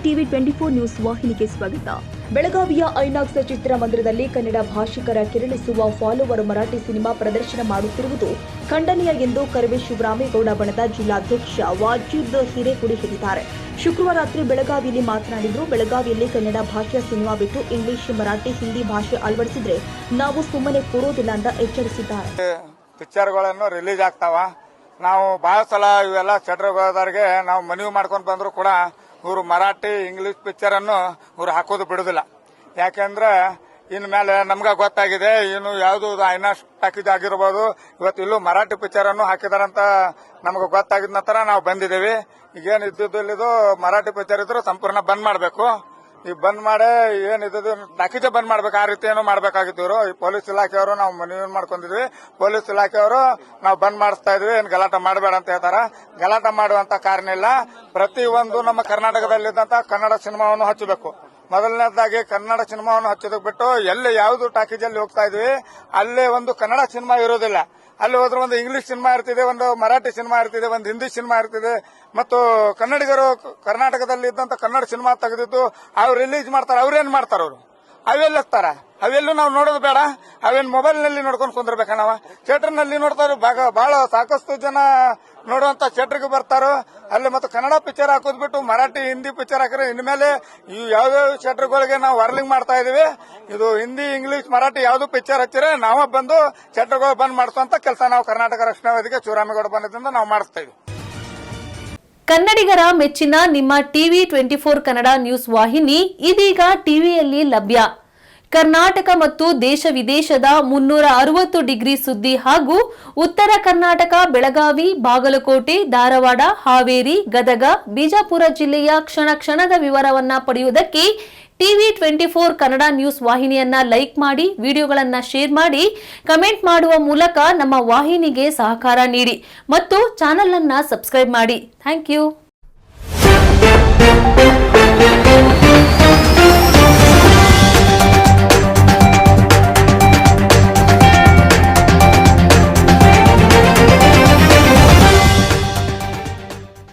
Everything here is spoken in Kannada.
ಟಿವಿ 24 ನ್ಯೂಸ್ ವಾಹಿನಿಗೆ ಸ್ವಾಗತ. ಬೆಳಗಾವಿಯ ಐನಾಕ್ಸ್ ಚಿತ್ರಮಂದಿರದಲ್ಲಿ ಕನ್ನಡ ಭಾಷಿಕರ ಕೆರಳಿಸುವ ಫಾಲೋವರ್ ಮರಾಠಿ ಸಿನಿಮಾ ಪ್ರದರ್ಶನ ಮಾಡುತ್ತಿರುವುದು ಖಂಡನೀಯ ಎಂದು ಕರವೇ ಶಿವರಾಮೇಗೌಡ ಬಣದ ಜಿಲ್ಲಾಧ್ಯಕ್ಷ ವಾಜಿದ್ ಹಿರೇಗುಡಿ ಹೇಳಿದ್ದಾರೆ. ಶುಕ್ರವಾರ ರಾತ್ರಿ ಬೆಳಗಾವಿಯಲ್ಲಿ ಮಾತನಾಡಿದರು. ಬೆಳಗಾವಿಯಲ್ಲಿ ಕನ್ನಡ ಭಾಷೆಯ ಸಿನಿಮಾ ಬಿಟ್ಟು ಇಂಗ್ಲಿಷ್, ಮರಾಠಿ, ಹಿಂದಿ ಭಾಷೆ ಅಳವಡಿಸಿದ್ರೆ ನಾವು ಸುಮ್ಮನೆ ಕೂರೋದಿಲ್ಲ ಅಂತ ಎಚ್ಚರಿಸಿದ್ದಾರೆ. ಪಿಕ್ಚರ್ಗಳನ್ನು ರಿಲೀಸ್ ಆಗ್ತಾವ. ನಾವು ಬಹಳ ಸಲ ಇವೆಲ್ಲ ಥಿಯೇಟರ್ಗಳಿಗೆ ನಾವು ಮನವಿ ಮಾಡ್ಕೊಂಡು ಬಂದ್ರು ಕೂಡ ಇವರು ಮರಾಠಿ, ಇಂಗ್ಲಿಷ್ ಪಿಕ್ಚರ್ ಅನ್ನು ಇವರು ಹಾಕೋದು ಬಿಡುದಿಲ್ಲ. ಯಾಕೆಂದ್ರೆ ಇನ್ಮೇಲೆ ನಮ್ಗ ಗೊತ್ತಾಗಿದೆ, ಇನ್ನು ಯಾವುದು ಐನಾಕ್ಸ್ ಟಾಕೀಸ್ ಆಗಿರ್ಬೋದು, ಇವತ್ತು ಇಲ್ಲೂ ಮರಾಠಿ ಪಿಕ್ಚರ್ ಅನ್ನು ಹಾಕಿದಾರಂತ ನಮ್ಗೆ ಗೊತ್ತಾಗಿದ ನಂತರ ನಾವು ಬಂದಿದ್ದೇವೆ. ಈಗೇನು ಇದ್ದಿದ್ದು ಮರಾಠಿ ಪಿಕ್ಚರ್ ಇದ್ರು ಸಂಪೂರ್ಣ ಬಂದ್ ಮಾಡಬೇಕು. ಈಗ ಬಂದ್ ಮಾಡಿ ಏನಿದ್ದು ಟಾಕೀಜೆ ಬಂದ್ ಮಾಡ್ಬೇಕು. ಆ ರೀತಿ ಏನೋ ಮಾಡ್ಬೇಕಾಗಿತ್ತು. ಈ ಪೊಲೀಸ್ ಇಲಾಖೆಯವರು ನಾವು ಮನವಿ ಮಾಡ್ಕೊಂಡಿದ್ವಿ. ಪೊಲೀಸ್ ಇಲಾಖೆಯವರು ನಾವು ಬಂದ್ ಮಾಡಿಸ್ತಾ ಇದ್ವಿ, ಏನ್ ಗಲಾಟೆ ಮಾಡಬೇಡ ಅಂತ ಹೇಳ್ತಾರ. ಗಲಾಟೆ ಮಾಡುವಂತ ಕಾರಣ ಇಲ್ಲ. ಪ್ರತಿಯೊಂದು ನಮ್ಮ ಕರ್ನಾಟಕದಲ್ಲಿದ್ದಂತ ಕನ್ನಡ ಸಿನಿಮಾವನ್ನು ಹಚ್ಚಬೇಕು. ಮೊದಲನೇದಾಗಿ ಕನ್ನಡ ಸಿನಿಮಾವನ್ನು ಹಚ್ಚೋದಕ್ಕೆ ಬಿಟ್ಟು ಎಲ್ಲಿ ಯಾವುದು ಟಾಕೀಜಲ್ಲಿ ಹೋಗ್ತಾ ಇದ್ವಿ ಅಲ್ಲೇ ಒಂದು ಕನ್ನಡ ಸಿನಿಮಾ ಇರೋದಿಲ್ಲ. ಅಲ್ಲಿ ಹೋದ್ರೆ ಒಂದು ಇಂಗ್ಲಿಷ್ ಸಿನಿಮಾ ಇರ್ತಿದೆ, ಒಂದು ಮರಾಠಿ ಸಿನಿಮಾ ಇರ್ತಿದೆ, ಒಂದು ಹಿಂದಿ ಸಿನಿಮಾ ಇರ್ತಿದೆ. ಮತ್ತು ಕನ್ನಡಿಗರು ಕರ್ನಾಟಕದಲ್ಲಿ ಇದ್ದಂತ ಕನ್ನಡ ಸಿನಿಮಾ ತೆಗೆದಿದ್ದು ಅವ್ರು ರಿಲೀಸ್ ಮಾಡ್ತಾರೆ. ಅವ್ರೇನ್ ಮಾಡ್ತಾರ? ಅವರು ಅವೆಲ್ಲ ಹಚ್ತಾರ. ಅವೆಲ್ಲೂ ನಾವು ನೋಡೋದು ಬೇಡ. ಅವೇನ್ ಮೊಬೈಲ್ ನಲ್ಲಿ ನೋಡ್ಕೊಂಡು ಕುಂದಿರ್ಬೇಕ. ನಾವು ಥಿಯೇಟರ್ ನಲ್ಲಿ ನೋಡ್ತಾರ. ಬಹಳ ಸಾಕಷ್ಟು ಜನ ನೋಡುವಂತ ಥಿಯೇಟರ್ಗೆ ಬರ್ತಾರೋ ಅಲ್ಲಿ. ಮತ್ತು ಕನ್ನಡ ಪಿಕ್ಚರ್ ಹಾಕೋದ್ ಬಿಟ್ಟು ಮರಾಠಿ, ಹಿಂದಿ ಪಿಕ್ಚರ್ ಹಾಕಿದ್ರೆ ಇನ್ಮೇಲೆ ಈ ಯಾವ್ಯಾವ ಥಿಯೇಟರ್ಗಳಿಗೆ ನಾವು ವಾರ್ನಿಂಗ್ ಮಾಡ್ತಾ ಇದೀವಿ. ಇದು ಹಿಂದಿ, ಇಂಗ್ಲಿಷ್, ಮರಾಠಿ ಯಾವ್ದು ಪಿಕ್ಚರ್ ಹಚ್ಚಿದ್ರೆ ನಾವ ಬಂದು ಥಿಯೇಟರ್ಗಳು ಬಂದ್ ಮಾಡಿಸುವಂತ ಕೆಲಸ ನಾವು ಕರ್ನಾಟಕ ರಕ್ಷಣಾ ವೇದಿಕೆ ಶಿವರಾಮೇಗೌಡ ಬಂದಿದ್ದರಿಂದ ನಾವು ಮಾಡಿಸ್ತಾ ಇದೀವಿ. ಕನ್ನಡಿಗರ ಮೆಚ್ಚಿನ ನಿಮ್ಮ ಟಿವಿ 24 ಕನ್ನಡ ನ್ಯೂಸ್ ವಾಹಿನಿ ಇದೀಗ ಟಿವಿಯಲ್ಲಿ ಲಭ್ಯ. ಕರ್ನಾಟಕ ಮತ್ತು ದೇಶ ವಿದೇಶದ 360 ಡಿಗ್ರಿ ಸುದ್ದಿ ಹಾಗೂ ಉತ್ತರ ಕರ್ನಾಟಕ, ಬೆಳಗಾವಿ, ಬಾಗಲಕೋಟೆ, ಧಾರವಾಡ, ಹಾವೇರಿ, ಗದಗ, ಬಿಜಾಪುರ ಜಿಲ್ಲೆಯ ಕ್ಷಣ ಕ್ಷಣದ ವಿವರವನ್ನ ಪಡೆಯುವುದಕ್ಕೆ ಟಿವಿ 24 ಕನ್ನಡ ನ್ಯೂಸ್ ವಾಹಿನಿಯನ್ನ ಲೈಕ್ ಮಾಡಿ, ವಿಡಿಯೋಗಳನ್ನ ಶೇರ್ ಮಾಡಿ, ಕಮೆಂಟ್ ಮಾಡುವ ಮೂಲಕ ನಮ್ಮ ವಾಹಿನಿಗೆ ಸಹಕಾರ ನೀಡಿ ಮತ್ತು ಚಾನೆಲ್ ಅನ್ನ ಸಬ್ಸ್ಕ್ರೈಬ್ ಮಾಡಿ. Thank you.